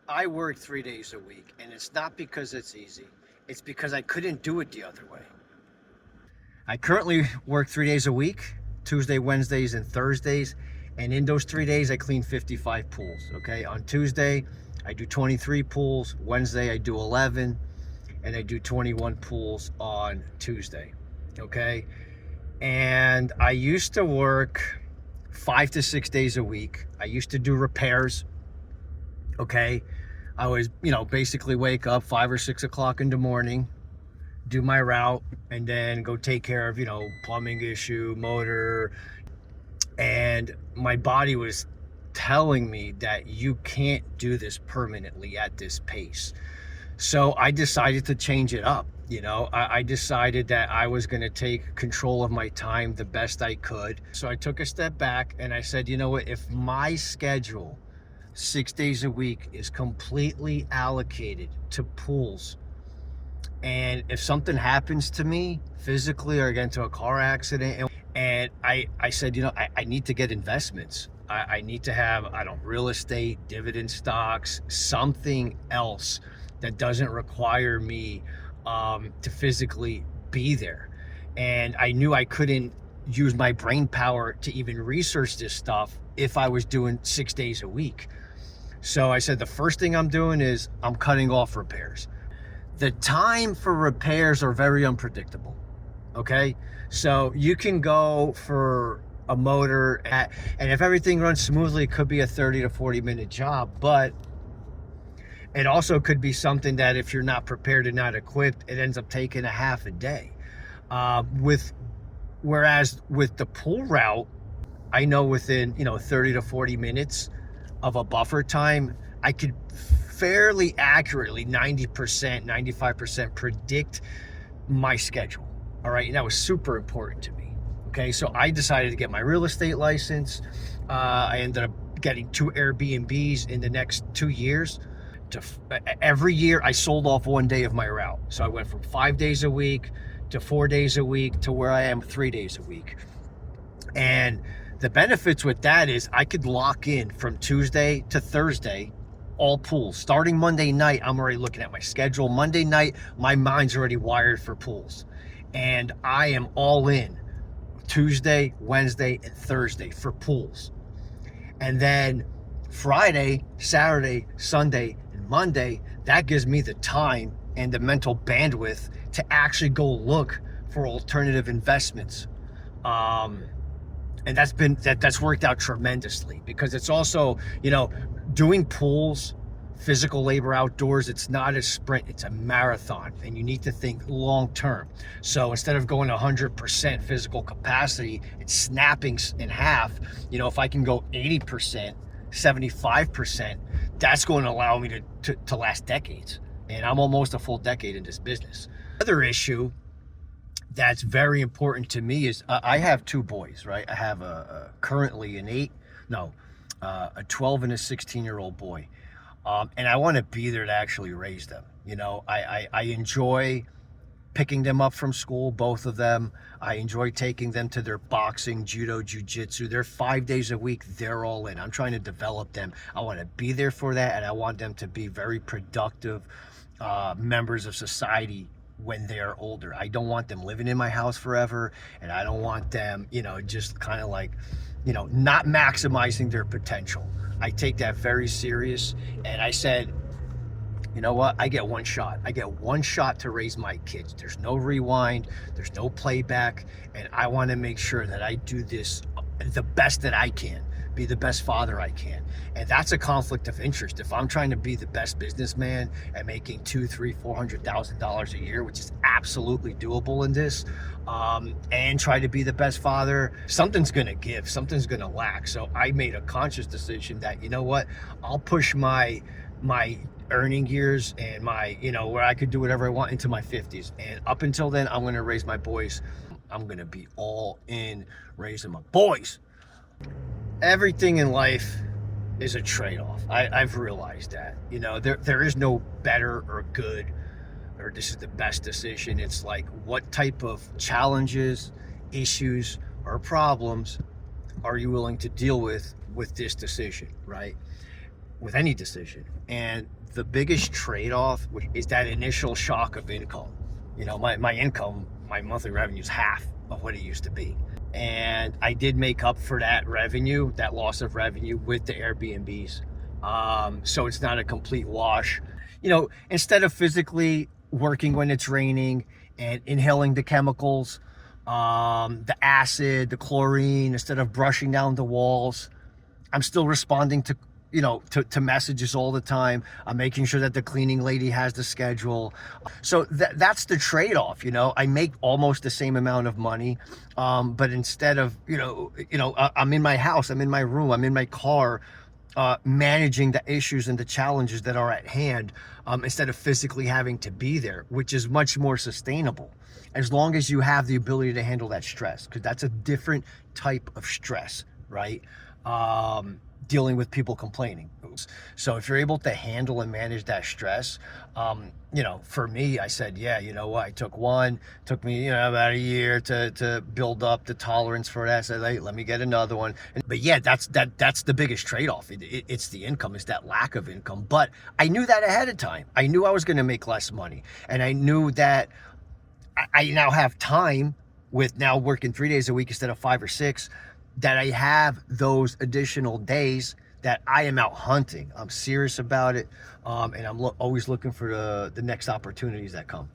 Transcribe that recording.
I work 3 days a week, and it's not because it's easy. It's because I couldn't do it the other way. I currently work 3 days a week, Tuesday, Wednesdays, and Thursdays. And in those 3 days, I clean 55 pools. Okay. On Tuesday, I do 23 pools. Wednesday, I do 11. And I do 21 pools on Tuesday. Okay. And I used to work 5 to 6 days a week. I used to do repairs. Okay. I was, basically wake up 5 or 6 o'clock in the morning, do my route, and then go take care of, plumbing issue, motor. And my body was telling me that you can't do this permanently at this pace. So I decided to change it up. I decided that I was going to take control of my time the best I could. So I took a step back and I said, you know what, if my schedule 6 days a week is completely allocated to pools, and if something happens to me physically or I get into a car accident, and I said, I need to get investments. I need to have, real estate, dividend stocks, something else that doesn't require me to physically be there. And I knew I couldn't use my brain power to even research this stuff if I was doing 6 days a week. So I said, the first thing I'm doing is I'm cutting off repairs. The time for repairs are very unpredictable. Okay. So you can go for a motor and if everything runs smoothly, it could be a 30 to 40 minute job, but it also could be something that if you're not prepared and not equipped, it ends up taking a half a day. Whereas with the pool route, I know within 30 to 40 minutes of a buffer time, I could fairly accurately 90%, 95% predict my schedule. All right, and that was super important to me. Okay, so I decided to get my real estate license. I ended up getting 2 Airbnbs in the next 2 years. Every year I sold off 1 day of my route. So I went from 5 days a week to 4 days a week to where I am 3 days a week. And the benefits with that is I could lock in from Tuesday to Thursday, all pools. Starting Monday night, I'm already looking at my schedule. Monday night, my mind's already wired for pools. And I am all in Tuesday, Wednesday, and Thursday for pools. And then Friday, Saturday, Sunday, and Monday, that gives me the time and the mental bandwidth to actually go look for alternative investments. And that's worked out tremendously, because it's also, doing pools, physical labor outdoors, it's not a sprint, it's a marathon, and you need to think long term. So instead of going 100% physical capacity and snapping in half, if I can go 80%, 75%, that's going to allow me to last decades. And I'm almost a full decade in this business. Other issue that's very important to me is I have 2 boys, right? I have currently a 12 and a 16-year-old boy. And I want to be there to actually raise them. I enjoy picking them up from school, both of them. I enjoy taking them to their boxing, judo, jiu-jitsu. They're 5 days a week. They're all in. I'm trying to develop them. I want to be there for that. And I want them to be very productive members of society when they're older. I don't want them living in my house forever. And I don't want them, just kind of like, not maximizing their potential. I take that very serious. And I said, you know what? I get one shot. I get one shot to raise my kids. There's no rewind. There's no playback. And I want to make sure that I do this the best that I can, be the best father I can. And that's a conflict of interest. If I'm trying to be the best businessman and making $200,000, $300,000, $400,000 a year, which is absolutely doable in this, and try to be the best father, something's going to give, something's going to lack. So I made a conscious decision that, you know what, I'll push my earning years and my, where I could do whatever I want into my 50s. And up until then, I'm going to raise my boys. I'm going to be all in raising my boys. Everything in life is a trade-off. I've realized that. There is no better or good, or this is the best decision. It's like, what type of challenges, issues, or problems are you willing to deal with this decision, right? with any decision. And the biggest trade-off is that initial shock of income. You know, my income, my monthly revenue is half of what it used to be. And I did make up for that revenue, that loss of revenue, with the Airbnbs. So it's not a complete wash. You know, instead of physically working when it's raining and inhaling the chemicals, the acid, the chlorine, instead of brushing down the walls, I'm still responding to, you know, to messages all the time. I'm making sure that the cleaning lady has the schedule. So that's the trade-off. You know, I make almost the same amount of money, but instead of, I'm in my house, I'm in my room, I'm in my car, managing the issues and the challenges that are at hand, instead of physically having to be there, which is much more sustainable, as long as you have the ability to handle that stress, because that's a different type of stress, right? Dealing with people complaining. So if you're able to handle and manage that stress, for me, I said, yeah, you know what, took me, about a year to build up the tolerance for that. I said, hey, let me get another one. But yeah, that's the biggest trade-off. It's the income, it's that lack of income. But I knew that ahead of time. I knew I was going to make less money, and I knew that I now have time, with now working 3 days a week instead of 5 or 6, that I have those additional days that I am out hunting. I'm serious about it, and I'm always looking for the next opportunities that come.